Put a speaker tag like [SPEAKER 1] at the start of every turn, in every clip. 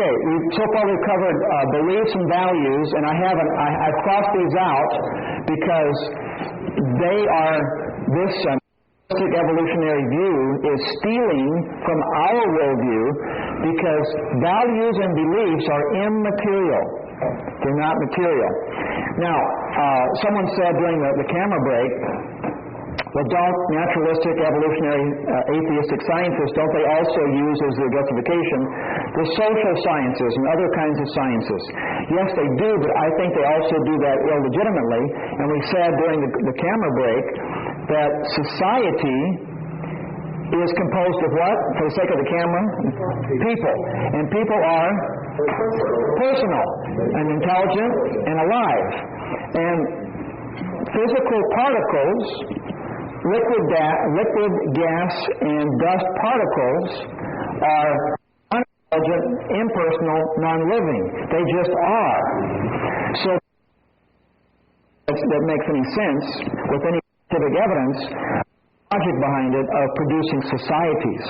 [SPEAKER 1] Okay, so far we've covered beliefs and values, and I've crossed these out because they are, this evolutionary view is stealing from our worldview because values and beliefs are immaterial. They're not material. Now, someone said during the camera break, well, don't naturalistic, evolutionary, atheistic scientists, don't they also use as their justification the social sciences and other kinds of sciences? Yes, they do, but I think they also do that illegitimately. And we said during the camera break that society is composed of what, for the sake of the camera? People. And people are personal and intelligent and alive. And physical particles, liquid gas, and dust particles are unintelligent, impersonal, non-living. They just are. So that makes any sense with any scientific evidence, logic behind it of producing societies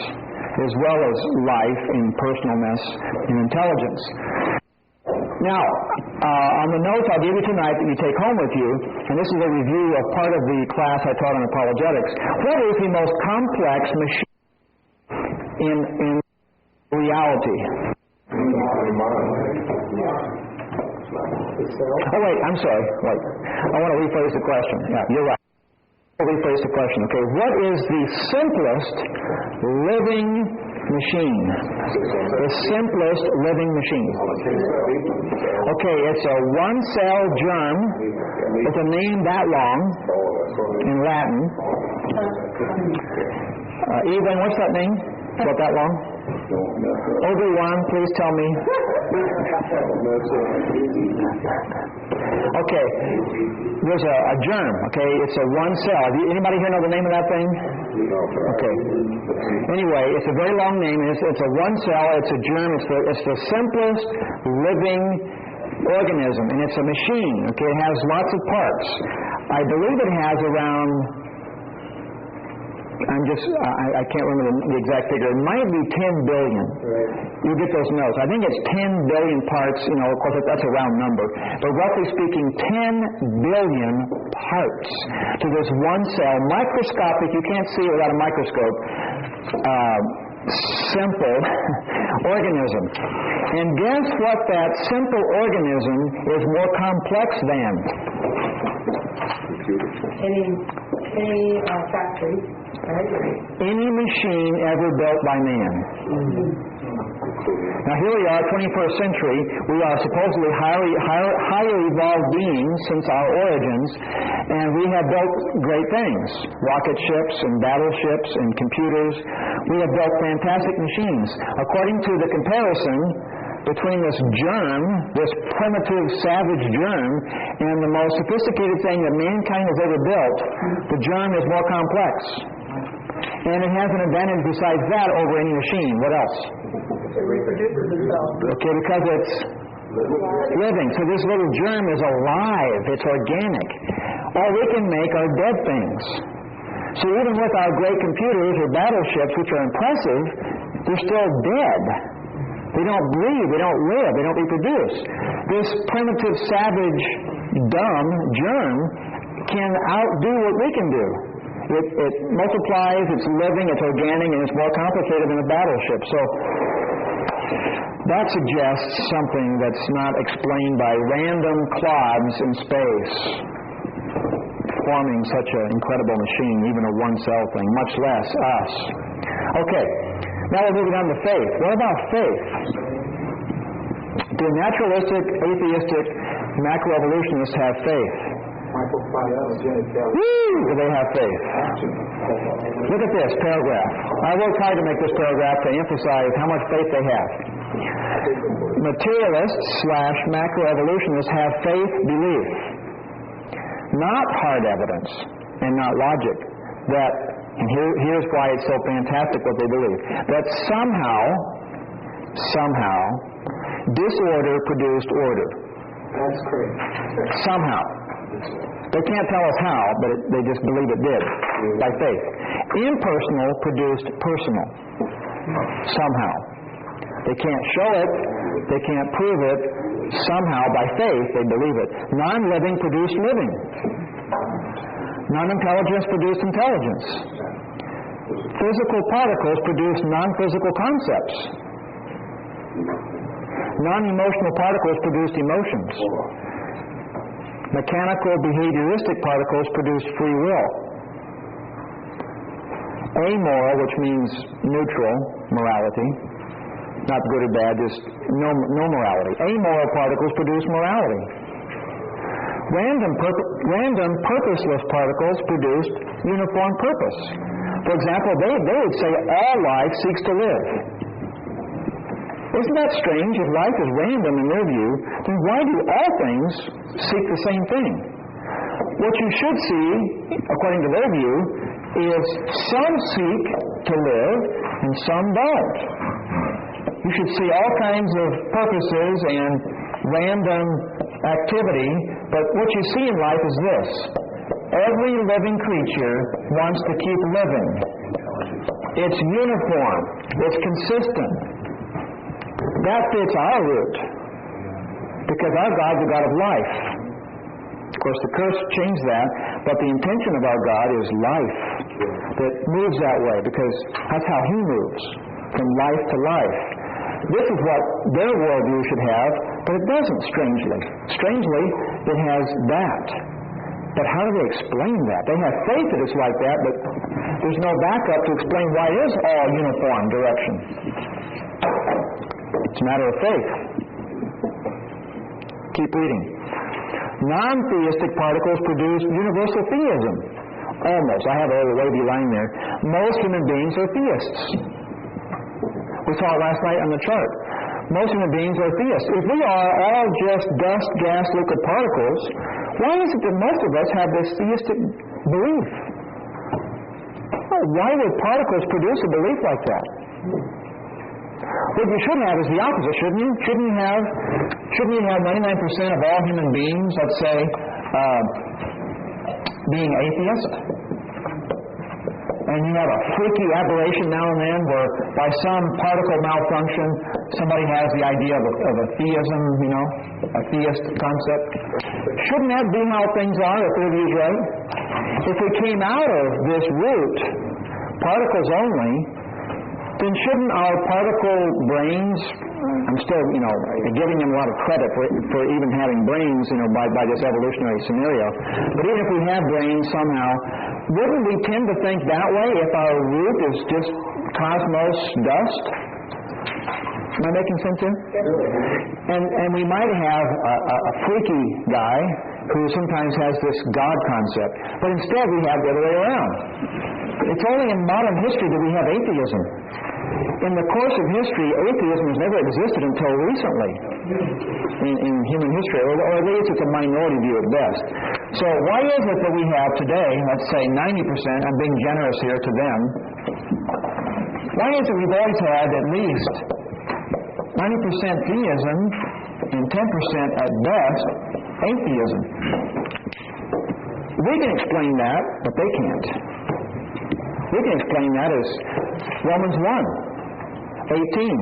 [SPEAKER 1] as well as life and personalness and intelligence. Now, on the notes I'll give you tonight that you take home with you, and this is a review of part of the class I taught on apologetics, what is the most complex machine in reality? Oh, wait, I'm sorry. Wait. I want to rephrase the question. Yeah, you're right. I'll rephrase the question. Okay, what is the simplest living machine? The simplest living machine. Okay, it's a one-cell germ with a name that long in Latin. Evelyn, what's that name? About that long? Obi-Wan, please tell me. Okay, there's a germ, okay? It's a one cell. Anybody here know the name of that thing? Okay. Anyway, it's a very long name. It's a one cell. It's a germ. It's the simplest living organism, and it's a machine, okay? It has lots of parts. I believe it has around... I can't remember the exact figure. It might be 10 billion. You get those notes. I think it's 10 billion parts. You know, of course, that's a round number. But roughly speaking, 10 billion parts to this one cell, microscopic, you can't see it without a microscope, simple organism. And guess what that simple organism is more complex than?
[SPEAKER 2] Any factory.
[SPEAKER 1] Any machine ever built by man. Now here we are, 21st century. We are supposedly higher evolved beings since our origins, and we have built great things. Rocket ships and battleships and computers. We have built fantastic machines. According to the comparison between this germ, this primitive, savage germ, and the most sophisticated thing that mankind has ever built, the germ is more complex. And it has an advantage besides that over any machine. What else?
[SPEAKER 2] It reproduces itself.
[SPEAKER 1] Okay, because it's living. So this little germ is alive. It's organic. All we can make are dead things. So even with our great computers or battleships, which are impressive, they're still dead. They don't breathe. They don't live. They don't reproduce. This primitive, savage, dumb germ can outdo what we can do. It multiplies, it's living, it's organic, and it's more complicated than a battleship. So that suggests something that's not explained by random clods in space forming such an incredible machine, even a one-cell thing, much less us. Okay, now we're moving on to faith. What about faith? Do naturalistic, atheistic, macroevolutionists have faith? Do they have faith? Look at this paragraph. I worked hard to make this paragraph to emphasize how much faith they have. Materialists / macroevolutionists have faith belief, not hard evidence and not logic. That, and here's why it's so fantastic what they believe, that somehow disorder produced order.
[SPEAKER 3] That's correct.
[SPEAKER 1] Somehow. They can't tell us how, but they just believe it did, by faith. Impersonal produced personal. Somehow. They can't show it. They can't prove it. Somehow, by faith, they believe it. Non-living produced living. Non-intelligence produced intelligence. Physical particles produce non-physical concepts. Non-emotional particles produced emotions. Mechanical behavioristic particles produce free will. Amoral, which means neutral morality, not good or bad, just no morality. Amoral particles produce morality. Random purposeless particles produced uniform purpose. For example, they would say all life seeks to live. Isn't that strange? If life is random in their view, then why do all things seek the same thing? What you should see, according to their view, is some seek to live and some don't. You should see all kinds of purposes and random activity, but what you see in life is this. Every living creature wants to keep living. It's uniform. It's consistent. That fits our root, because our God's the God of life. Of course, the curse changed that, but the intention of our God is life, that moves that way, because that's how He moves, from life to life. This is what their worldview should have, but it doesn't, strangely. Strangely, it has that. But how do they explain that? They have faith that it's like that, but there's no backup to explain why it is all uniform direction. It's a matter of faith. Keep reading. Non-theistic particles produce universal theism. Almost. I have a little wavy line there. Most human beings are theists. We saw it last night on the chart. Most human beings are theists. If we are all just dust, gas, liquid particles, why is it that most of us have this theistic belief? Well, why would particles produce a belief like that? What you should have is the opposite, shouldn't you? Shouldn't you have 99% of all human beings, let's say, being atheist? And you have a freaky aberration now and then where by some particle malfunction somebody has the idea of a theism, a theist concept. Shouldn't that be how things are if their view is right? If we came out of this root, particles only, then shouldn't our particle brains, I'm still, giving them a lot of credit for even having brains, by this evolutionary scenario, but even if we have brains somehow, wouldn't we tend to think that way if our root is just cosmos dust? Am I making sense here? And we might have a freaky guy who sometimes has this God concept, but instead we have the other way around. It's only in modern history that we have atheism. In the course of history, atheism has never existed until recently in human history, or at least it's a minority view at best. So why is it that we have today, let's say 90%, I'm being generous here to them, why is it we've always had at least 90% theism and 10% at best atheism? We can explain that, but they can't. We can explain that as Romans 1:18.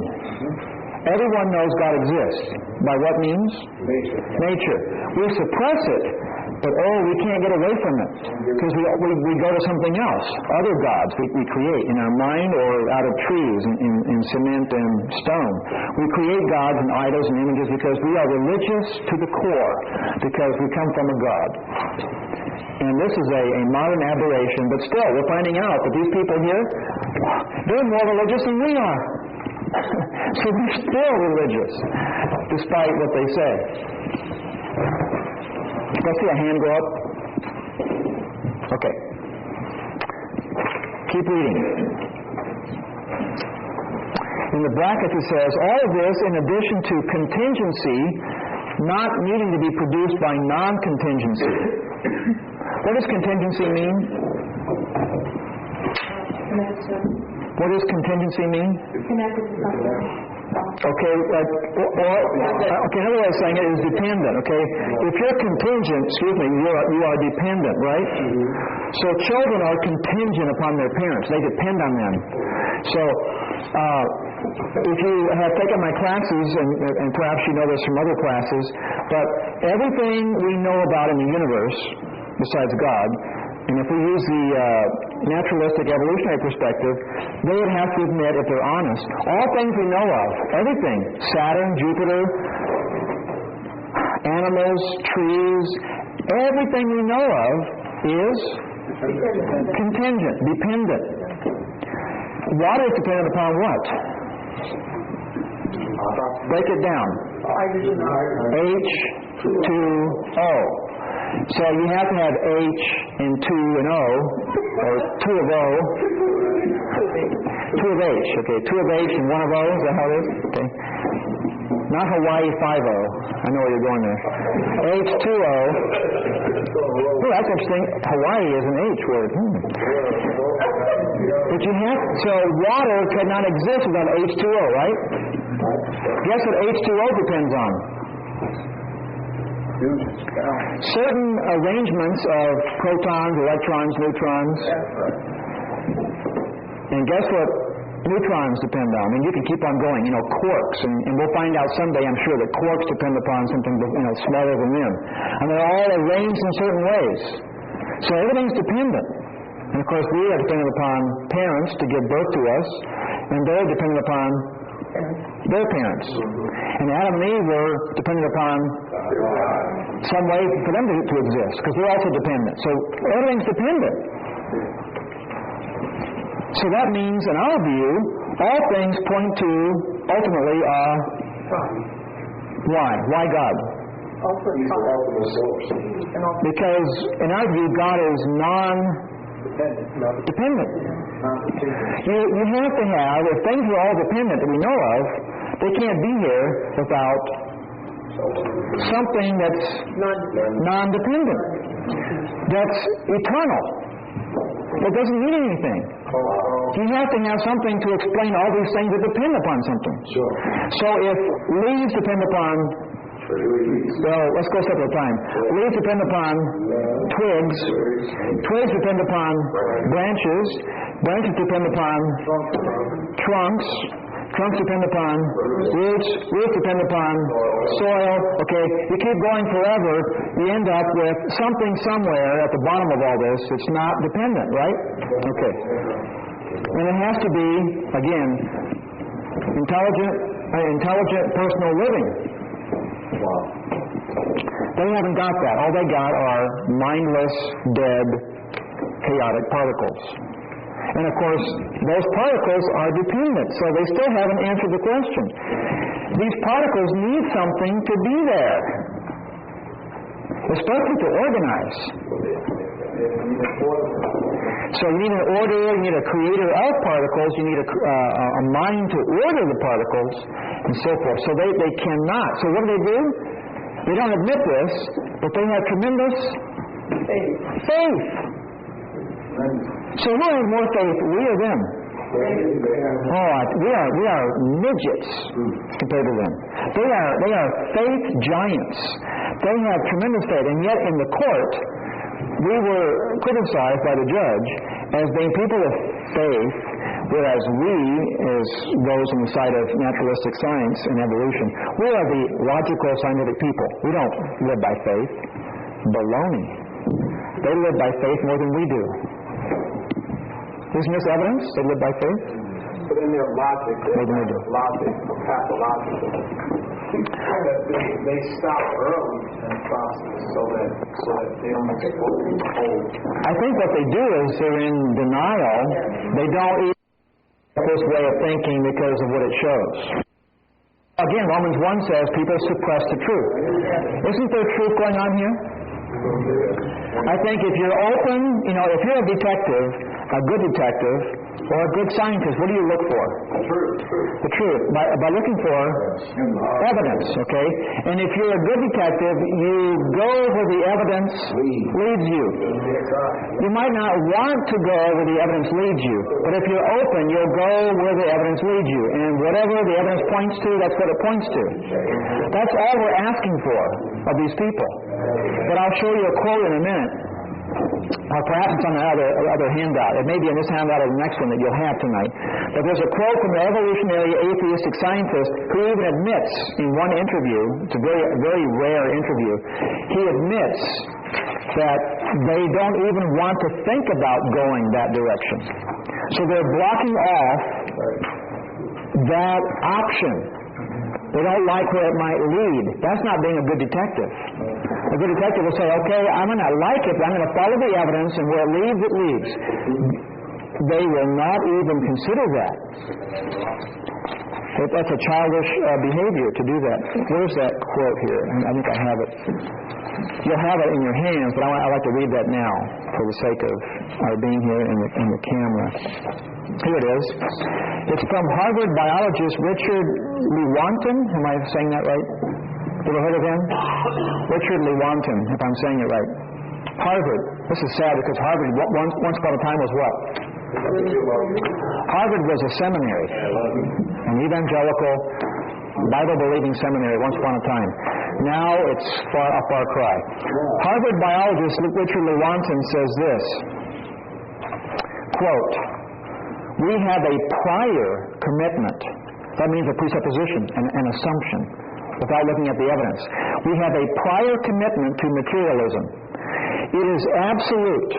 [SPEAKER 1] Everyone knows God exists. By what means? Nature. We suppress it, but we can't get away from it because we go to something else, other gods we create in our mind or out of trees in cement and stone. We create gods and idols and images because we are religious to the core, because we come from a God. And this is a modern aberration, but still, we're finding out that these people here, they're more religious than we are. So they're still religious, despite what they say. Let's see a hand go up. Okay. Keep reading. In the brackets it says, all of this in addition to contingency not needing to be produced by non-contingency. What does contingency mean? What does contingency mean?
[SPEAKER 2] Connected to something.
[SPEAKER 1] Okay, another way of saying it is dependent, okay? If you're contingent, you are dependent, right? So children are contingent upon their parents. They depend on them. So, if you have taken my classes, and perhaps you know this from other classes, but everything we know about in the universe, besides God, and if we use the naturalistic evolutionary perspective, they would have to admit, if they're honest, all things we know of, everything, Saturn, Jupiter, animals, trees, everything we know of is contingent, dependent. Water is dependent upon what? Break it down. H2O. So you have to have H and 2 and O, or 2 of O. 2 of H, okay. 2 of H and 1 of O, is that how it is? Okay. Not Hawaii 5-O. I know where you're going there. H2O. Oh, that's interesting. Hawaii is an H word. But you have, so water could not exist without H2O, right? Guess what H2O depends on? Certain arrangements of protons, electrons, neutrons. And guess what neutrons depend on? I mean, you can keep on going. Quarks, and we'll find out someday, I'm sure, that quarks depend upon something, smaller than them. And they're all arranged in certain ways. So everything's dependent. And of course, we are dependent upon parents to give birth to us, and they're dependent upon their parents. And Adam and Eve were dependent upon some way for them to exist, because they're also dependent. So everything's dependent. So that means, in our view, all things point to, ultimately, why? Why God? Because, in our view, God is non-dependent. You have to have, if things are all dependent that we know of, they can't be here without something that's non-dependent, that's eternal, that doesn't mean anything. You have to have something to explain all these things that depend upon something. So if leaves depend upon, well, let's go a step at a time. Leaves depend upon twigs. Twigs depend upon branches. Branches depend upon trunks. Trunks depend upon roots. Roots depend upon soil. Okay, you keep going forever, you end up with something somewhere at the bottom of all this that's not dependent, right? Okay. And it has to be, again, intelligent personal living. They haven't got that. All they got are mindless, dead, chaotic particles. And of course, those particles are dependent, so they still haven't answered the question. These particles need something to be there, especially to organize. So you need an order, you need a creator of particles, you need a mind to order the particles, and so forth. So they cannot. So what do? They don't admit this, but they have tremendous faith. So who has more faith, we or them? We are midgets compared to them. They are faith giants. They have tremendous faith, and yet in the court, we were criticized by the judge as being people of faith, whereas we, as those on the side of naturalistic science and evolution, we are the logical scientific people. We don't live by faith. Baloney. They live by faith more than we do. Isn't this evidence? They live by faith?
[SPEAKER 3] But in their logic, pathological. They stop early in the process so that they don't expose the whole.
[SPEAKER 1] I think what they do is they're in denial. They don't even this way of thinking because of what it shows. Again, Romans 1 says people suppress the truth. Isn't there truth going on here? I think if you're open, if you're a detective, a good detective, or a good scientist, what do you look for? The truth. By looking for evidence, okay? And if you're a good detective, you go where the evidence leads you. You might not want to go where the evidence leads you, but if you're open, you'll go where the evidence leads you. And whatever the evidence points to, that's what it points to. That's all we're asking for of these people. But I'll show you a quote in a minute or perhaps it's on the other handout. It may be in this handout or the next one that you'll have tonight. But there's a quote from an evolutionary atheistic scientist who even admits in one interview, it's a very, very rare interview, he admits that they don't even want to think about going that direction. So they're blocking off that option. They don't like where it might lead. That's not being a good detective. A good detective will say, okay, I'm going to like it, but I'm going to follow the evidence, and where it leads, it leads. They will not even consider that. That's a childish behavior to do that. Where's that quote here? I think I have it. You'll have it in your hands, but I'd like to read that now for the sake of our being here in the camera. Here it is. It's from Harvard biologist Richard Lewontin. Am I saying that right? You ever heard of him? Richard Lewontin, if I'm saying it right. Harvard. This is sad because Harvard once upon a time was what? Harvard was a seminary, an evangelical, Bible-believing seminary once upon a time. Now it's a far cry. Harvard biologist Richard Lewontin says this, quote, "We have a prior commitment." That means a presupposition, an assumption, without looking at the evidence. We have a prior commitment to materialism. It is absolute,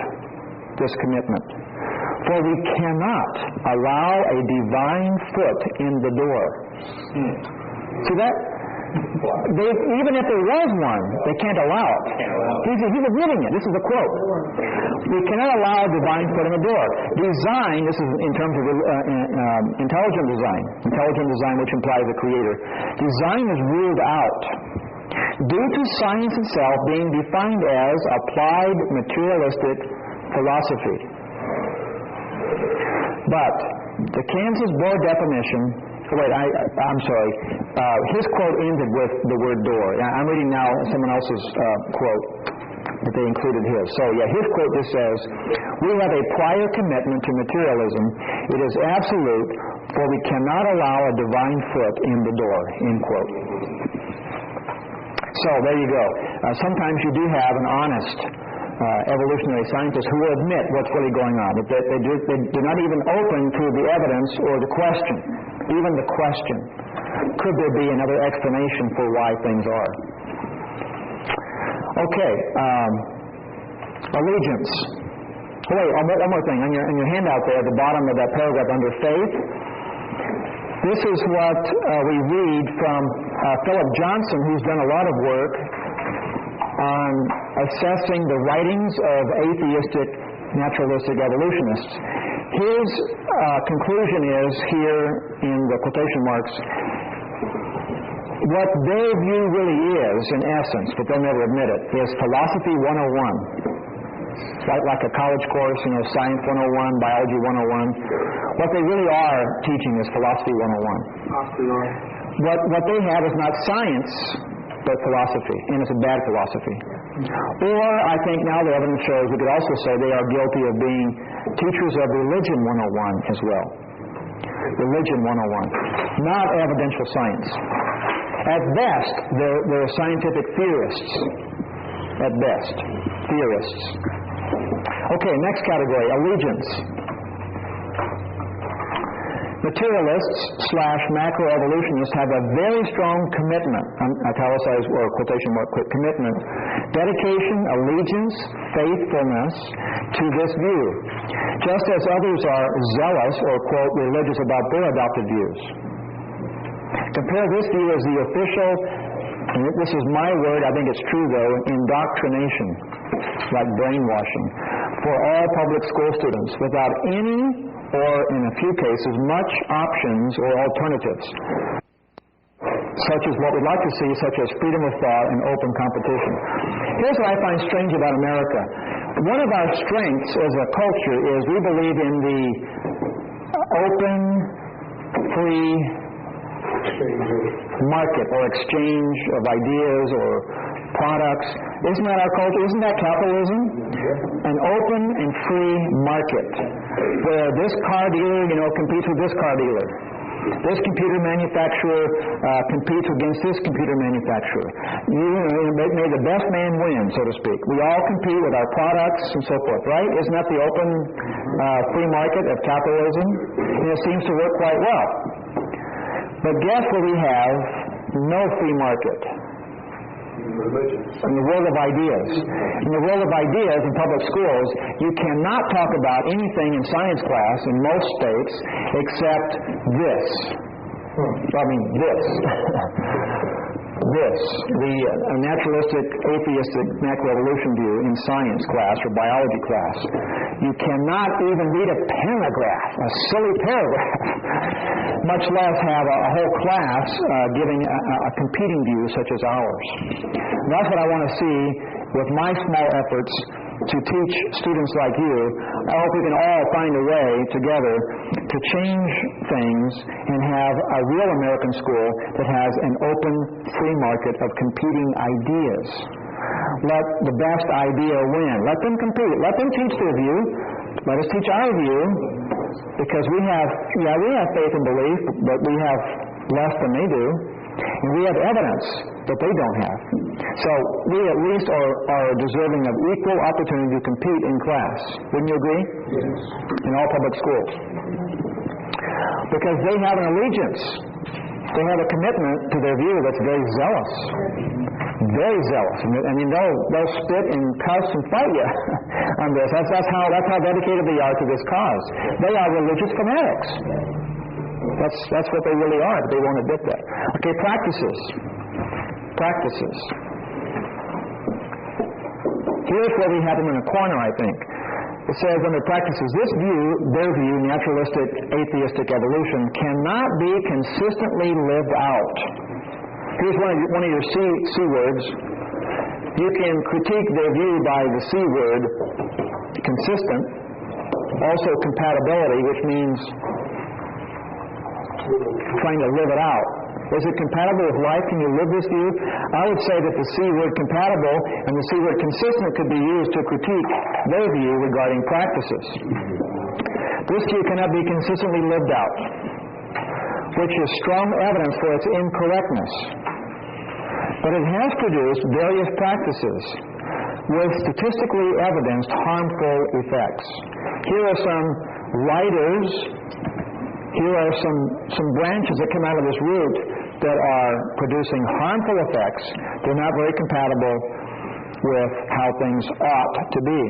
[SPEAKER 1] this commitment, for we cannot allow a divine foot in the door. See that? Even if there was one, they can't allow it. He's admitting it. This is a quote. We cannot allow a divine foot in the door. Design, this is in terms of intelligent design, which implies a creator. Design is ruled out due to science itself being defined as applied materialistic philosophy. But the Kansas Board definition, I'm sorry. His quote ended with the word door. I'm reading now someone else's quote that they included his. So, his quote just says, "We have a prior commitment to materialism. It is absolute, for we cannot allow a divine foot in the door." End quote. So, there you go. Sometimes you do have an honest evolutionary scientist who will admit what's really going on. They do not even open to the evidence or the question. Even the question. Could there be another explanation for why things are? Okay. Allegiance. Oh, wait, one more thing. On your handout there, at the bottom of that paragraph under faith, this is what we read from Philip Johnson, who's done a lot of work on assessing the writings of atheistic naturalistic evolutionists. His conclusion is, here in the quotation marks, what their view really is, in essence, but they'll never admit it, is Philosophy 101. Like a college course, Science 101, Biology 101. What they really are teaching is Philosophy 101. What they have is not science, but philosophy, and it's a bad philosophy. Or, I think now the evidence shows, we could also say they are guilty of being teachers of Religion 101 as well. Religion 101. Not evidential science. At best, they're scientific theorists. At best. Theorists. Okay, next category, allegiance. Materialists/macroevolutionists have a very strong commitment, italicized or quotation mark, commitment, dedication, allegiance, faithfulness to this view, just as others are zealous or, quote, religious about their adopted views. Compare this view as the official, and this is my word, I think it's true though, indoctrination, like brainwashing, for all public school students, without any, or in a few cases, much options or alternatives, such as what we'd like to see, such as freedom of thought and open competition. Here's what I find strange about America. One of our strengths as a culture is we believe in the open, free market or exchange of ideas or products. Isn't that our culture? Isn't that capitalism? An open and free market where this car dealer, competes with this car dealer. This computer manufacturer competes against this computer manufacturer. May the best man win, so to speak. We all compete with our products and so forth, right? Isn't that the open free market of capitalism? And it seems to work quite well. But guess what we have? No free market. In the world of ideas. In the world of ideas in public schools, you cannot talk about anything in science class in most states except this. This. The naturalistic, atheistic macroevolution view in science class or biology class. You cannot even read a paragraph, a silly paragraph, much less have a whole class giving a competing view such as ours. And that's what I want to see with my small efforts to teach students like you. I hope we can all find a way together to change things and have a real American school that has an open, free market of competing ideas. Let the best idea win. Let them compete. Let them teach their view. Let us teach our view, because we have faith and belief, but we have less than they do. And we have evidence that they don't have. So we at least are deserving of equal opportunity to compete in class. Wouldn't you agree?
[SPEAKER 3] Yes.
[SPEAKER 1] In all public schools. Because they have an allegiance. They have a commitment to their view that's very zealous. Very zealous. I mean, they'll spit and cuss and fight you on this. That's how dedicated they are to this cause. They are religious fanatics. That's what they really are, but they won't admit that. Okay, practices. Here's where we have them in a corner, I think. It says under practices, this view, their view, naturalistic, atheistic evolution, cannot be consistently lived out. Here's one of your C words. You can critique their view by the C word, consistent. Also compatibility, which means trying to live it out. Is it compatible with life? Can you live this view? I would say that the C word compatible and the C word consistent could be used to critique their view regarding practices. This view cannot be consistently lived out, which is strong evidence for its incorrectness. But it has produced various practices with statistically evidenced harmful effects. Here are some writers. Here are some branches that come out of this root that are producing harmful effects. They're not very compatible with how things ought to be.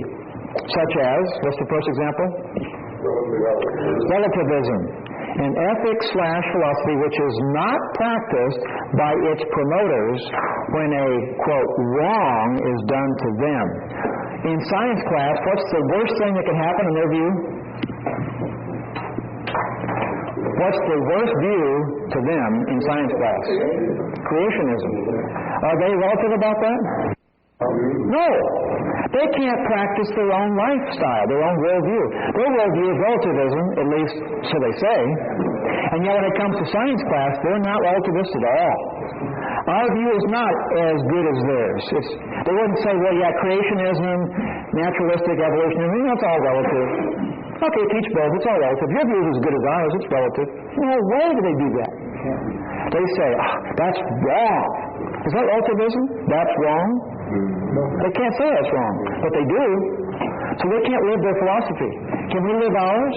[SPEAKER 1] Such as, what's the first example? Relativism. An ethics/philosophy which is not practiced by its promoters when a, quote, wrong is done to them. In science class, what's the worst thing that can happen in their view? What's the worst view to them in science class? Creationism. Are they relative about that? No. They can't practice their own lifestyle, their own worldview. Their worldview is relativism, at least so they say. And yet when it comes to science class, they're not relativist at all. Our view is not as good as theirs. They wouldn't say, well, yeah, creationism, naturalistic evolutionism, that's all relative. Okay, teach both. It's all relative. Your view is as good as ours. It's relative. No way do they do that. They say, that's wrong. Is that relativism? That's wrong? They can't say that's wrong, but they do. So they can't live their philosophy. Can we live ours?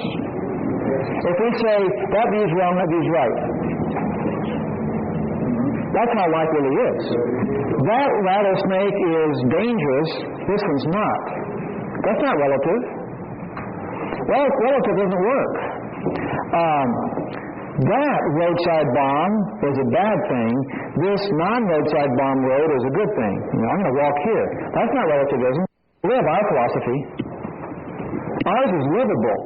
[SPEAKER 1] If we say, that view's wrong, that view's right. That's how life really is. That rattlesnake is dangerous. This one's not. That's not relative. Well, relative doesn't work. That roadside bomb is a bad thing. This non-roadside bomb road is a good thing. I'm going to walk here. That's not relativism. We have our philosophy. Ours is livable.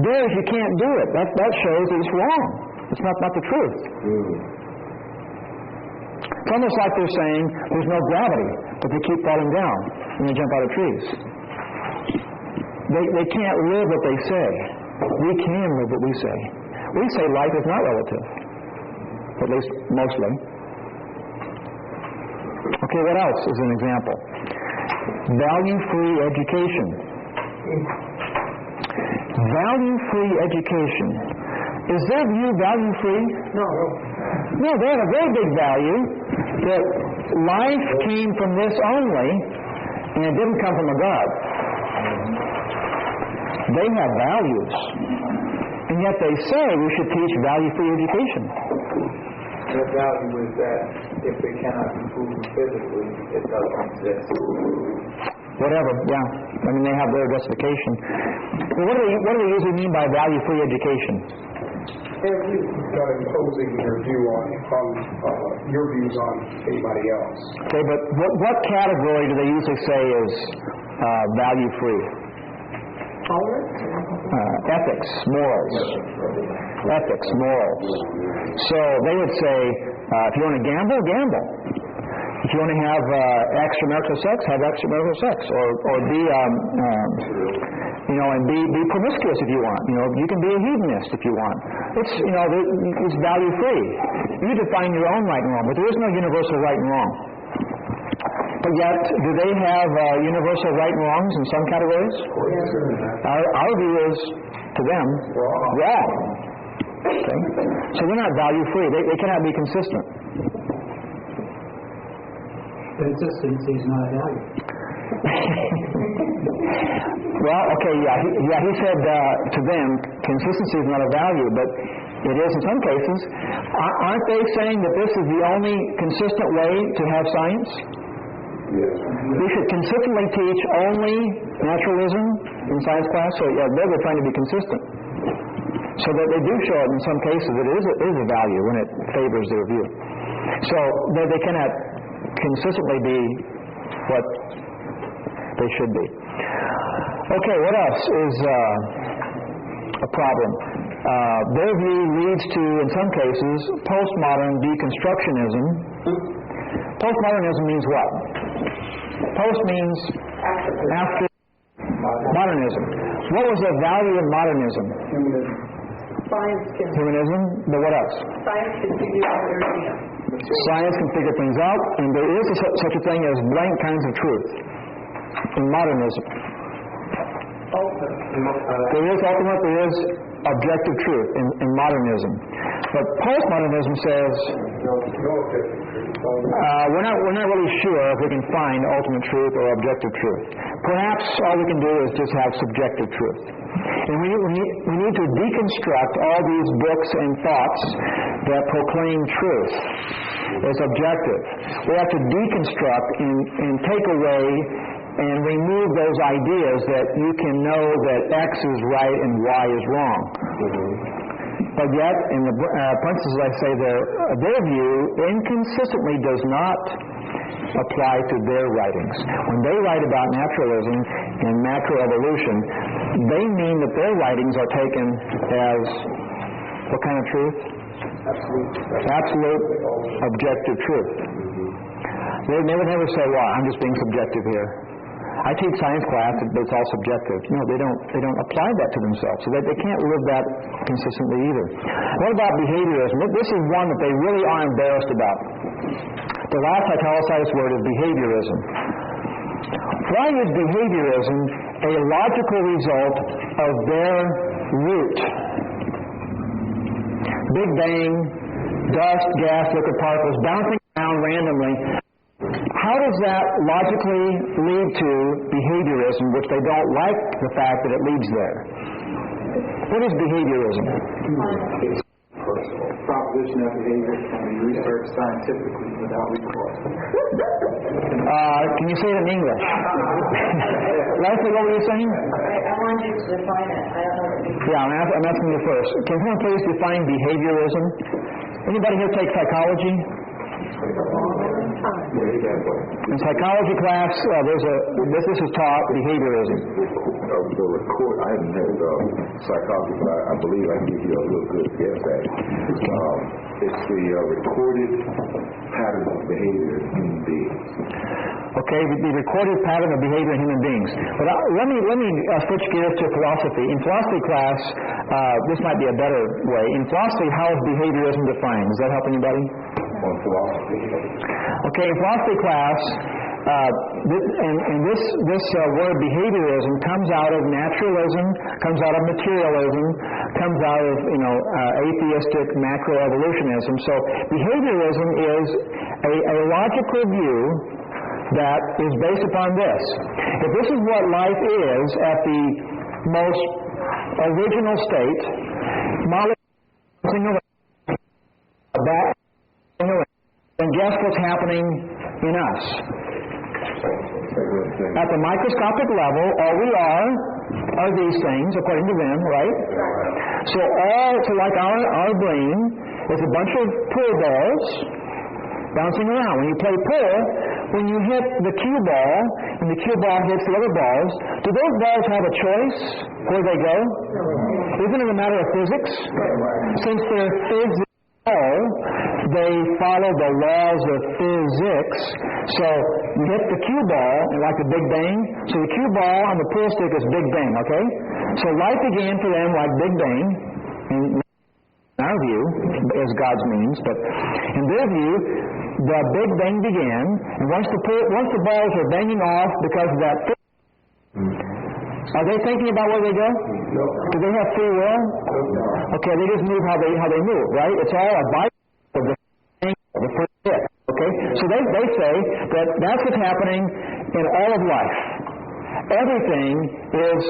[SPEAKER 1] Theirs, you can't do it. That shows that it's wrong. It's not the truth. It's almost like they're saying there's no gravity, but they keep falling down when they jump out of trees. They can't live what they say. We can live what we say. We say life is not relative, at least mostly. Okay, what else is an example? Value-free education. Value-free education. Is their view value-free?
[SPEAKER 2] No.
[SPEAKER 1] No, they have a very big value that life came from this only, and it didn't come from a God. They have values, and yet they say we should teach value-free education.
[SPEAKER 3] The value is that if it cannot be proven physically, it doesn't exist.
[SPEAKER 1] Whatever, yeah. I mean, they have their justification. Well, what do they usually mean by value-free education?
[SPEAKER 4] Not imposing your view on your views on anybody else.
[SPEAKER 1] Okay, but what category do they usually say is value-free? Ethics, morals. Ethics, morals. So they would say, if you want to gamble, gamble. If you want to have extramarital sex, have extramarital sex, or be, and be promiscuous if you want. You can be a hedonist if you want. It's, it's value free. You define your own right and wrong, but there is no universal right and wrong. But yet, do they have universal right and wrongs in some categories? Our view is, to them, wrong. Okay? So they're not value free. They cannot be consistent.
[SPEAKER 5] Consistency is not a value.
[SPEAKER 1] Well, okay, he said to them, consistency is not a value, but it is in some cases. Aren't they saying that this is the only consistent way to have science?
[SPEAKER 4] Yes.
[SPEAKER 1] We should consistently teach only naturalism in science class, so they're trying to be consistent. So that they do show it in some cases it is a value when it favors their view. So they cannot consistently be what they should be. Okay, what else is a problem? Their view leads to, in some cases, postmodern deconstructionism. Postmodernism means what? Post means after modernism. What was the value of modernism? Humanism, but what else?
[SPEAKER 2] Science can figure everything out.
[SPEAKER 1] Science can figure things out, and there is such a thing as blank kinds of truth in modernism. There is ultimate, there is objective truth in modernism. But postmodernism says we're not really sure if we can find ultimate truth or objective truth. Perhaps all we can do is just have subjective truth. And we need to deconstruct all these books and thoughts that proclaim truth as objective. We have to deconstruct and take away and remove those ideas that you can know that X is right and Y is wrong. But yet, in the parentheses I say their view inconsistently does not apply to their writings. When they write about naturalism and macroevolution, they mean that their writings are taken as what kind of truth? Absolute objective truth. They would never say, well, I'm just being subjective here. I teach science class, but it's all subjective. No, they don't apply that to themselves, so they can't live that consistently either. What about behaviorism? This is one that they really are embarrassed about. The last italicized word is behaviorism. Why is behaviorism a logical result of their root? Big bang, dust, gas, liquid particles bouncing around randomly. How does that logically lead to behaviorism, which they don't like the fact that it leads there? What is behaviorism?
[SPEAKER 3] It's personal. Proposition of behavior can be researched scientifically without recourse.
[SPEAKER 1] Can you say it in English? Leslie, what were you saying?
[SPEAKER 2] I wanted you to define it. I don't know what it means.
[SPEAKER 1] Yeah, I'm asking you first. Can someone please define behaviorism? Anybody here take psychology? In psychology class, this is taught behaviorism.
[SPEAKER 6] The record, I haven't had psychology, but I believe I can give you a little good guess at it. It's the recorded pattern of behavior in human beings.
[SPEAKER 1] Okay, the recorded pattern of behavior in human beings. But let me switch gears to philosophy. In philosophy class, this might be a better way. In philosophy, how is behaviorism defined? Does that help anybody?
[SPEAKER 6] On philosophy.
[SPEAKER 1] Okay, in philosophy class, this word behaviorism comes out of naturalism, comes out of materialism, comes out of atheistic macroevolutionism. So behaviorism is a logical view that is based upon this. If this is what life is at the most original state, then guess what's happening in us? At the microscopic level, all we are these things, according to them, right? So like our brain is a bunch of pool balls bouncing around. When you play pool, when you hit the cue ball and the cue ball hits the other balls, do those balls have a choice where they go? Isn't it a matter of physics? Since they're physical, they follow the laws of physics. So you hit the cue ball, like the Big Bang. So the cue ball on the pool stick is Big Bang, okay? So life began for them like Big Bang, in our view, as God's means, but in their view, the Big Bang began, and once the balls are banging off because of that, are they thinking about where they go?
[SPEAKER 4] No.
[SPEAKER 1] Do they have free will?
[SPEAKER 4] No.
[SPEAKER 1] Okay, they just move how they move, right? It's all a byproduct of the free will. Okay, so they say that that's what's happening in all of life. Everything is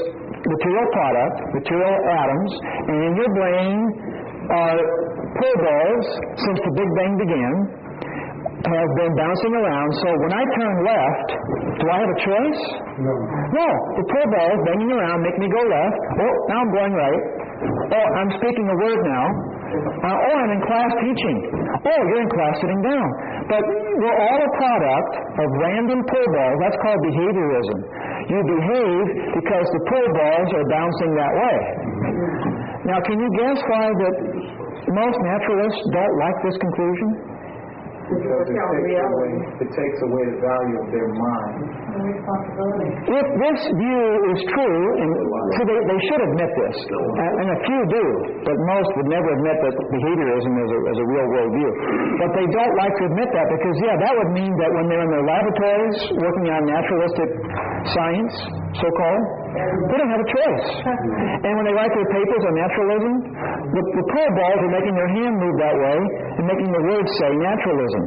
[SPEAKER 1] material product, material atoms, and in your brain are pool balls since the Big Bang began, have been bouncing around. So when I turn left, do I have a choice?
[SPEAKER 4] No.
[SPEAKER 1] No. The pool balls banging around make me go left. Oh, now I'm going right. Oh, I'm speaking a word now. Oh, I'm in class teaching. Oh, you're in class sitting down. But we're all a product of random pool balls. That's called behaviorism. You behave because the pool balls are bouncing that way. Now, can you guess why that most naturalists don't like this conclusion?
[SPEAKER 3] Because it takes away the value of their mind.
[SPEAKER 1] If this view is true, and so they should admit this, and a few do, but most would never admit that behaviorism is a real worldview. But they don't like to admit that because, that would mean that when they're in their laboratories working on naturalistic science, so-called, they don't have a choice. And when they write their papers on naturalism, the pool balls are making their hand move that way and making the words say naturalism.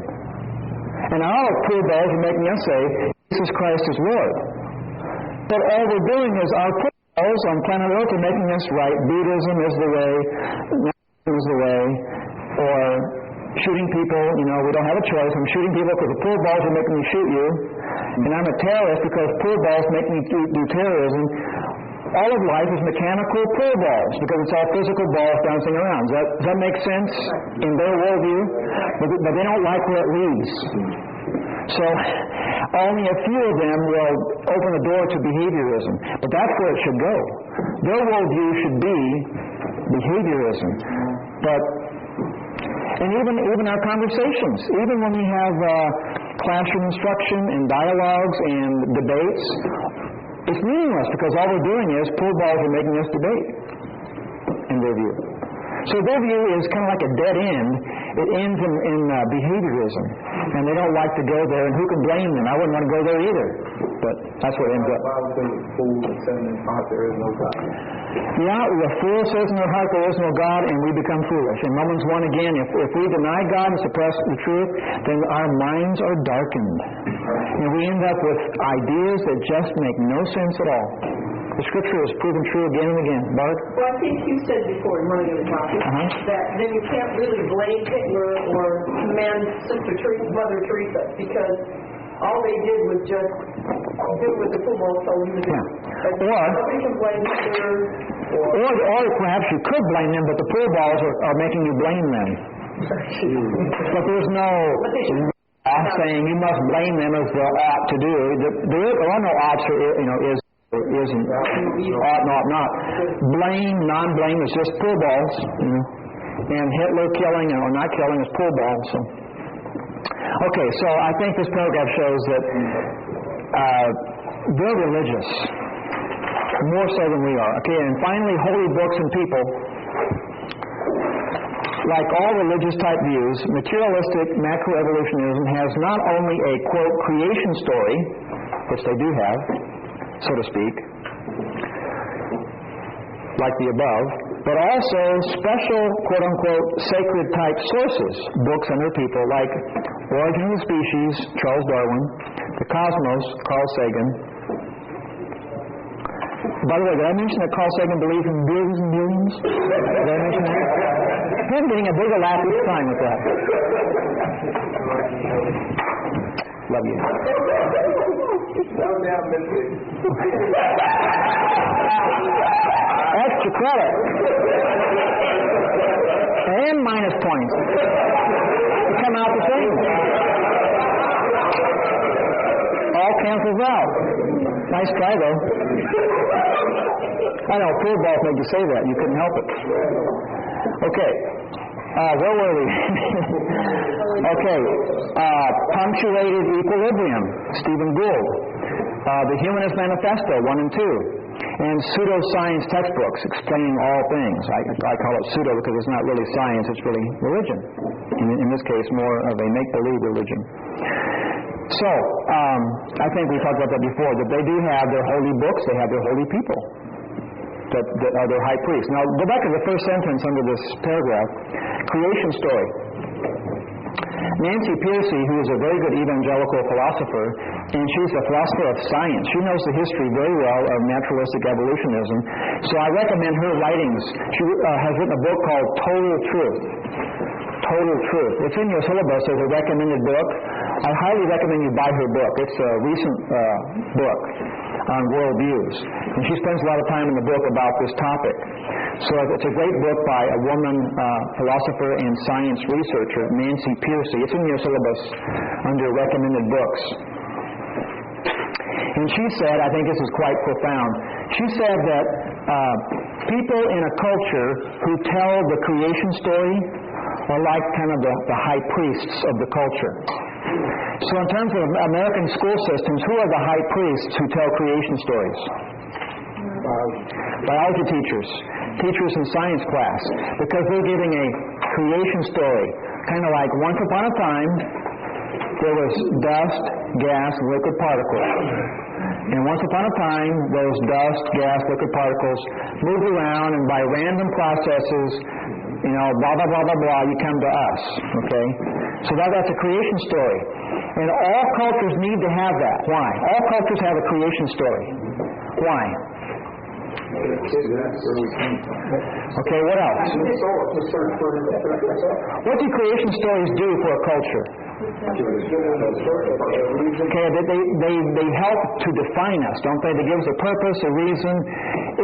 [SPEAKER 1] And our pool balls are making us say, Jesus Christ is Lord. But all we're doing is our pool balls on planet Earth are making us right. Buddhism is the way, naturalism is the way, or shooting people, we don't have a choice. I'm shooting people because the pool balls are making me shoot you. And I'm a terrorist because pool balls make me do terrorism. All of life is mechanical pool balls because it's all physical balls bouncing around. Does that make sense in their worldview? But they don't like where it leads. So only a few of them will open the door to behaviorism. But that's where it should go. Their worldview should be behaviorism. And even our conversations, even when we have classroom instruction and dialogues and debates, it's meaningless because all we're doing is pool balls are making us debate in their view. So their view is kind of like a dead end. It ends in behaviorism. And they don't like to go there, and who can blame them? I wouldn't want to go there either. But that's what it ends up.
[SPEAKER 3] The Bible says the fool that says in his heart there is no God.
[SPEAKER 1] Yeah, the fool says in their heart there is no God, and we become foolish. In Romans 1 again, if we deny God and suppress the truth, then our minds are darkened. And we end up with ideas that just make no sense at all. The Scripture is proven true again and again. Bart?
[SPEAKER 2] Well, I think you said before in one of your topics that then you can't really blame Hitler or commend Mother Teresa because all they did was just do with the football so he was nobody can blame Hitler.
[SPEAKER 1] Or perhaps you could blame them, but the pool balls are making you blame them. But there's no law saying you must blame them as they ought to do. There are no oughts isn't ought not. Blame, non-blame is just pool balls. And Hitler killing or not killing is pool balls. So. Okay, so I think this paragraph shows that they're religious, more so than we are. Okay, and finally, holy books and people. like all religious type views, materialistic macroevolutionism has not only a, quote, creation story, which they do have, so to speak, like the above, but also special, quote-unquote, sacred type sources, books and their people, like Origin of the Species, Charles Darwin, The Cosmos, Carl Sagan. By the way, did I mention that Carl Sagan believes in billions and billions? Did I mention that? I'm getting a bigger laugh each time with that. Love you. Extra credit. And minus points. They come out the same. All cancels out. Nice try, though. I know, football made you say that. You couldn't help it. Okay. Where were we? Okay. Punctuated Equilibrium, Stephen Gould. The Humanist Manifesto, 1 and 2. And pseudoscience textbooks explaining all things. I call it pseudo because it's not really science, it's really religion. In this case, more of a make-believe religion. So, I think we talked about that before, that they do have their holy books, they have their holy people that are their high priests. Now, go back to the first sentence under this paragraph, creation story. Nancy Pearcey, who is a very good evangelical philosopher, and she's a philosopher of science. She knows the history very well of naturalistic evolutionism. So I recommend her writings. She has written a book called Total Truth. Total Truth. It's in your syllabus as a recommended book. I highly recommend you buy her book. It's a recent book on worldviews. And she spends a lot of time in the book about this topic. So it's a great book by a woman philosopher and science researcher, Nancy Pearcey. It's in your syllabus under recommended books. And she said, I think this is quite profound, she said that people in a culture who tell the creation story are like kind of the high priests of the culture. So in terms of American school systems, who are the high priests who tell creation stories? Biology teachers, teachers in science class, because they're giving a creation story. Kind of like once upon a time, there was dust, gas, liquid particles. And once upon a time, those dust, gas, liquid particles moved around, and by random processes, blah, blah, blah, blah, blah, you come to us, okay? So that's a creation story. And all cultures need to have that. Why? All cultures have a creation story. Why? Okay, what else? What do creation stories do for a culture? Okay, they help to define us, don't they? They give us a purpose, a reason.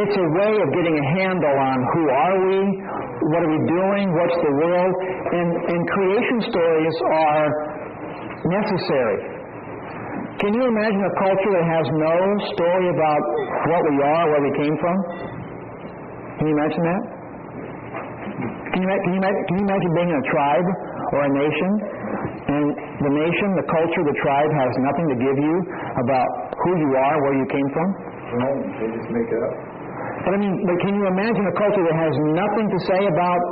[SPEAKER 1] It's a way of getting a handle on who are we, what are we doing, what's the world. And creation stories are necessary. Can you imagine a culture that has no story about what we are, where we came from? Can you imagine that? Can you imagine being in a tribe or a nation, and the nation, the culture, the tribe has nothing to give you about who you are, where you came from?
[SPEAKER 3] No, they just make it up.
[SPEAKER 1] But can you imagine a culture that has nothing to say about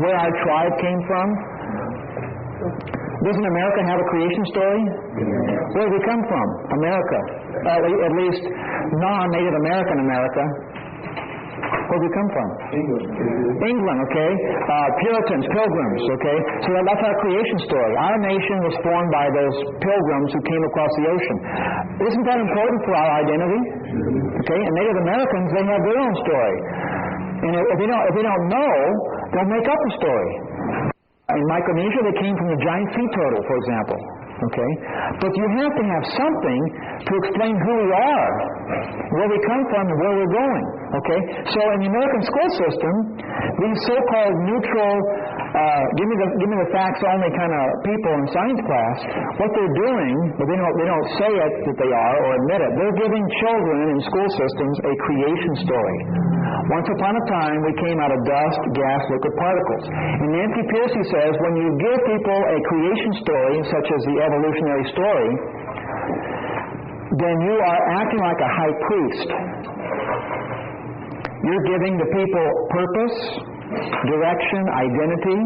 [SPEAKER 1] where our tribe came from? Doesn't America have a creation story? Where did we come from? America. At least non-Native American America. Where did we come from? England, okay. Puritans, Pilgrims, okay. So that's our creation story. Our nation was formed by those Pilgrims who came across the ocean. Isn't that important for our identity? Okay. And Native Americans, they have their own story. And if they don't know, they'll make up a story. In Micronesia, they came from the giant sea turtle, for example. Okay? But you have to have something to explain who we are, where we come from, and where we're going. Okay? So in the American school system, these so-called neutral, give me the facts only kind of people in science class, what they're doing, but they don't say it that they are or admit it, they're giving children in school systems a creation story. Once upon a time, we came out of dust, gas, liquid particles. And Nancy Pearcey says when you give people a creation story, such as the evolutionary story, then you are acting like a high priest. You're giving the people purpose, direction, identity.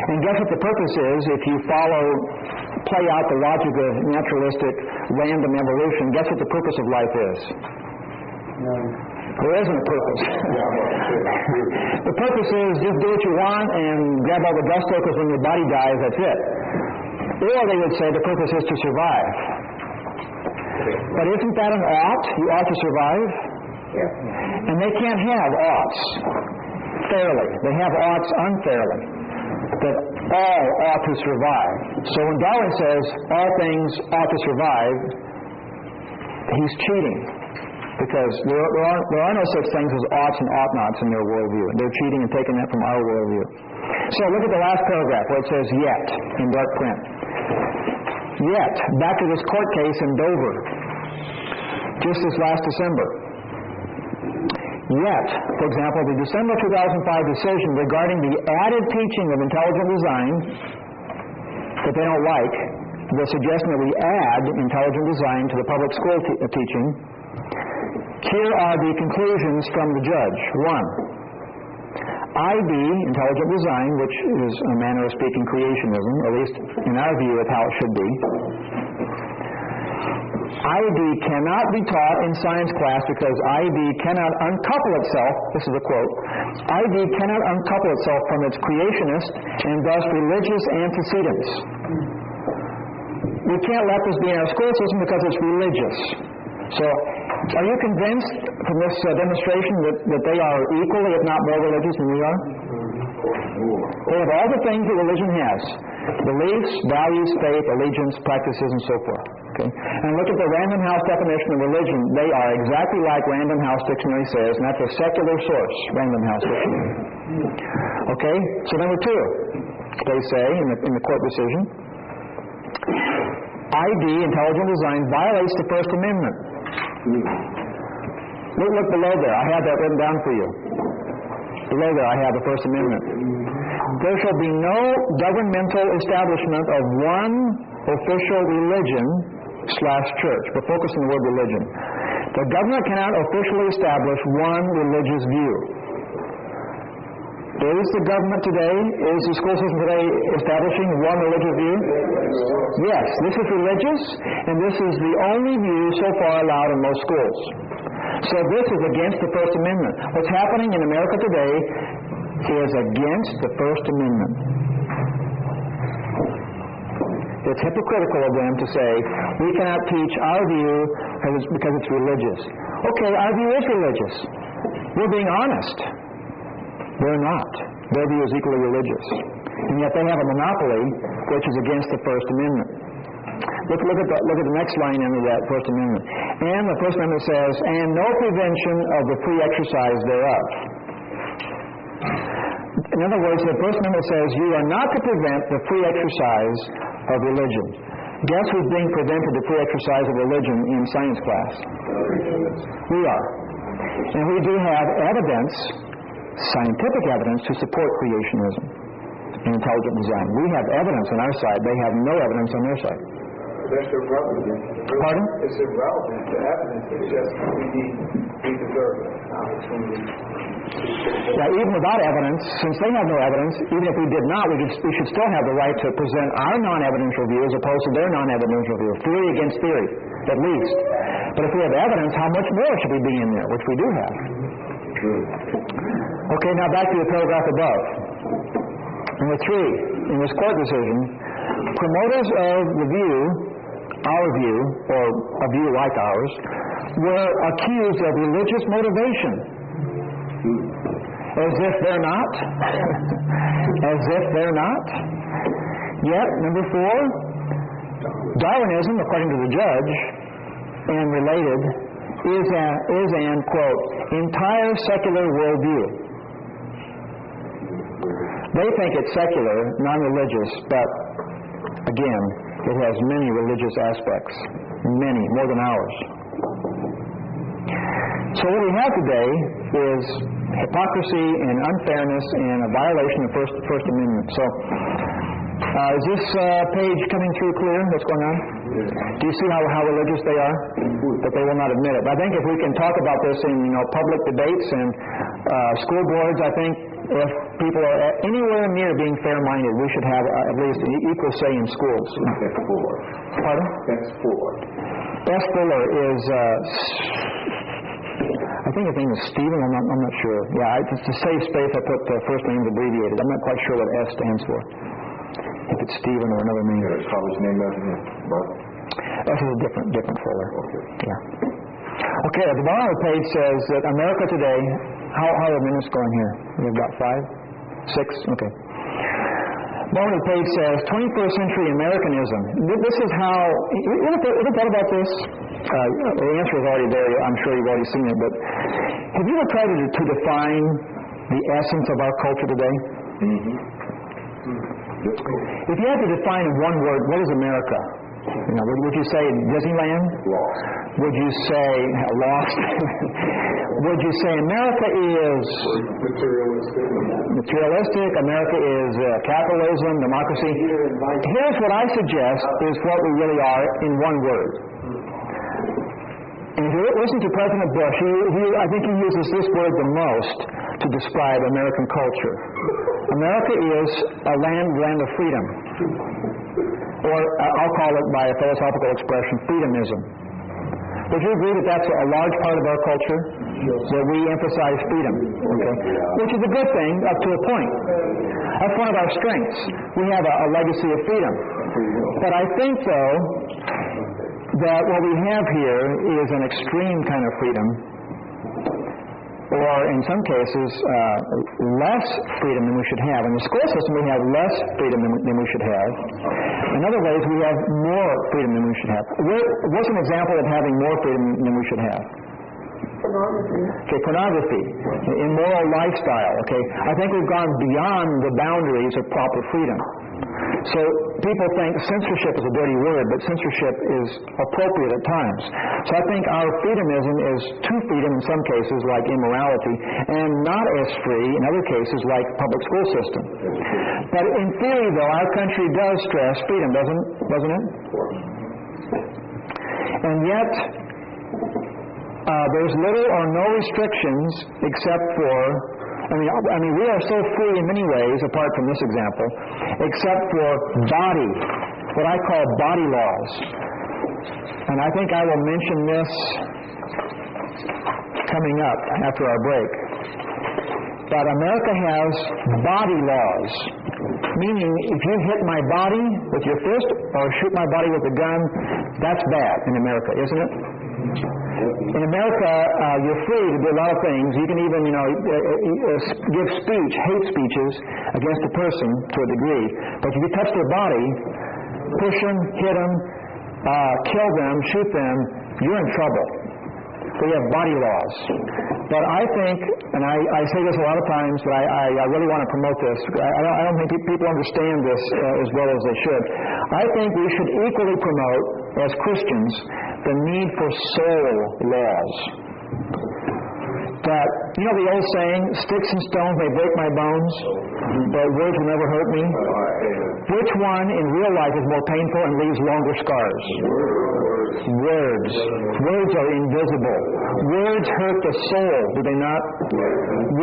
[SPEAKER 1] And guess what the purpose is if you play out the logic of naturalistic random evolution? Guess what the purpose of life is? There isn't a purpose. The purpose is just do what you want and grab all the gusto because when your body dies, that's it. Or they would say the purpose is to survive. But isn't that an ought? You ought to survive? Yeah. And they can't have oughts fairly. They have oughts unfairly. That all ought to survive. So when Darwin says all things ought to survive, he's cheating. Because there are no such things as oughts and ought-nots in their worldview. They're cheating and taking that from our worldview. So look at the last paragraph where it says yet in dark print. Yet, back to this court case in Dover, just this last December. Yet, for example, the December 2005 decision regarding the added teaching of intelligent design that they don't like, the suggestion that we add intelligent design to the public school teaching. Here are the conclusions from the judge. 1. ID, intelligent design, which is a manner of speaking creationism, at least in our view of how it should be. ID cannot be taught in science class because ID cannot uncouple itself, this is a quote, ID cannot uncouple itself from its creationist and thus religious antecedents. We can't let this be in our school system because it's religious. So, are you convinced from this demonstration that they are equally, if not more religious than we are? They have all the things that religion has. Beliefs, values, faith, allegiance, practices, and so forth. Okay? And look at the Random House definition of religion. They are exactly like Random House Dictionary says, and that's a secular source, Random House Dictionary. Okay? So number 2, they say in the court decision, ID, intelligent design, violates the First Amendment. Look below there. I have that written down for you. Below there I have the First Amendment. There shall be no governmental establishment of one official religion/church. But focus on the word religion. The government cannot officially establish one religious view. Is the government today, is the school system today establishing one religious view? Yes, this is religious, and this is the only view so far allowed in most schools. So this is against the First Amendment. What's happening in America today is against the First Amendment. It's hypocritical of them to say, we cannot teach our view because it's religious. Okay, our view is religious. We're being honest. They're not. Their view is equally religious. And yet they have a monopoly which is against the First Amendment. Look at the next line under that First Amendment. And the First Amendment says, and no prevention of the free exercise thereof. In other words, the First Amendment says you are not to prevent the free exercise of religion. Guess who's being prevented the free exercise of religion in science class? We are. And we do have evidence, scientific evidence, to support creationism and intelligent design. We have evidence on our side. They have no evidence on their side.
[SPEAKER 3] That's irrelevant.
[SPEAKER 1] Pardon?
[SPEAKER 3] It's irrelevant. The evidence is just we deserve an opportunity.
[SPEAKER 1] Yeah, even without evidence, since they have no evidence, even if we did not, we should still have the right to present our non-evidential view as opposed to their non-evidential view. Theory against theory, at least. But if we have evidence, how much more should we be in there, which we do have? Okay, now back to the paragraph above. Number 3, in this court decision, promoters of the view, our view, or a view like ours, were accused of religious motivation. As if they're not. As if they're not. Yet, number 4, Darwinism, according to the judge, and related, is an, quote, entire secular worldview. They think it's secular, non-religious, but, again, it has many religious aspects. Many, more than ours. So what we have today is hypocrisy and unfairness and a violation of First Amendment. So, is this page coming through clear? What's going on? Do you see how religious they are? But they will not admit it. But I think if we can talk about this in public debates and School boards, I think, if people are anywhere near being fair-minded, we should have at least an equal say in schools.
[SPEAKER 6] That's four.
[SPEAKER 1] Pardon?
[SPEAKER 6] That's four.
[SPEAKER 1] S. Fuller is, I think his name is Stephen, I'm not sure. Yeah, just to save space, I put the first names abbreviated. I'm not quite sure what S stands for. If it's Stephen or another name.
[SPEAKER 6] Is college name that?
[SPEAKER 1] S is a different Fuller.
[SPEAKER 6] Okay.
[SPEAKER 1] Yeah. Okay, at the bottom of the page says that America today, how are the minutes going here? We've got 5? 6? Okay. Bottom of the page says 21st century Americanism. This is how, you ever thought about this? The answer is already there. I'm sure you've already seen it, but have you ever tried to define the essence of our culture today? If you had to define in one word, what is America? Would you say Disneyland?
[SPEAKER 6] Lost.
[SPEAKER 1] Would you say lost? Would you say America is materialistic? America is capitalism, democracy? Here's what I suggest is what we really are in one word. And if you listen to President Bush, I think he uses this word the most to describe American culture. America is a land of freedom. Or I'll call it by a philosophical expression, freedomism. Would you agree that that's a large part of our culture? That we emphasize freedom, okay? Which is a good thing up to a point. That's one of our strengths. We have a legacy of freedom. But I think, though, that what we have here is an extreme kind of freedom, or in some cases, less freedom than we should have. In the school system, we have less freedom than we should have. In other ways, we have more freedom than we should have. What's an example of having more freedom than we should have?
[SPEAKER 2] Pornography.
[SPEAKER 1] Okay, pornography. Immoral lifestyle, okay? I think we've gone beyond the boundaries of proper freedom. So people think censorship is a dirty word, but censorship is appropriate at times. So I think our freedomism is too freedom in some cases, like immorality, and not as free in other cases, like public school system. But in theory, though, our country does stress freedom, doesn't it? And yet, there's little or no restrictions except for, I mean, we are so free in many ways, apart from this example, except for what I call body laws. And I think I will mention this coming up after our break. But America has body laws, meaning if you hit my body with your fist or shoot my body with a gun, that's bad in America, isn't it? In America, you're free to do a lot of things. You can even, give hate speeches against a person to a degree. But if you touch their body, push them, hit them, kill them, shoot them, you're in trouble. We have body laws. But I think, and I say this a lot of times, but I really want to promote this. I don't think people understand this as well as they should. I think we should equally promote, as Christians, the need for soul laws. That, the old saying, sticks and stones may break my bones, but words will never hurt me. Which one in real life is more painful and leaves longer scars? Words. Words are invisible. Words hurt the soul, do they not?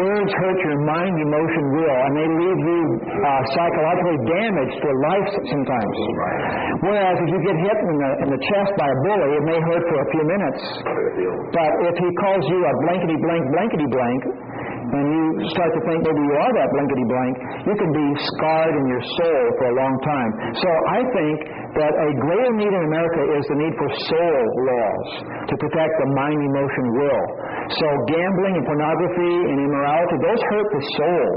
[SPEAKER 1] Words hurt your mind, emotion, will, and they leave you psychologically damaged for life sometimes. Whereas if you get hit in the chest by a bully, it may hurt for a few minutes. But if he calls you a blankety-blank, blankety-blank, and you start to think maybe you are that blankety-blank, you can be scarred in your soul for a long time. So I think that a greater need in America is the need for soul laws to protect the mind, emotion, will. So gambling and pornography and immorality, those hurt the soul.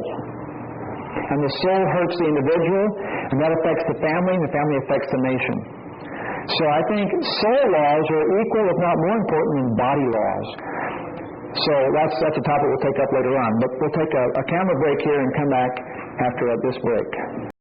[SPEAKER 1] And the soul hurts the individual, and that affects the family, and the family affects the nation. So I think soul laws are equal, if not more important, than body laws. So that's a topic we'll take up later on. But we'll take a camera break here and come back after this break.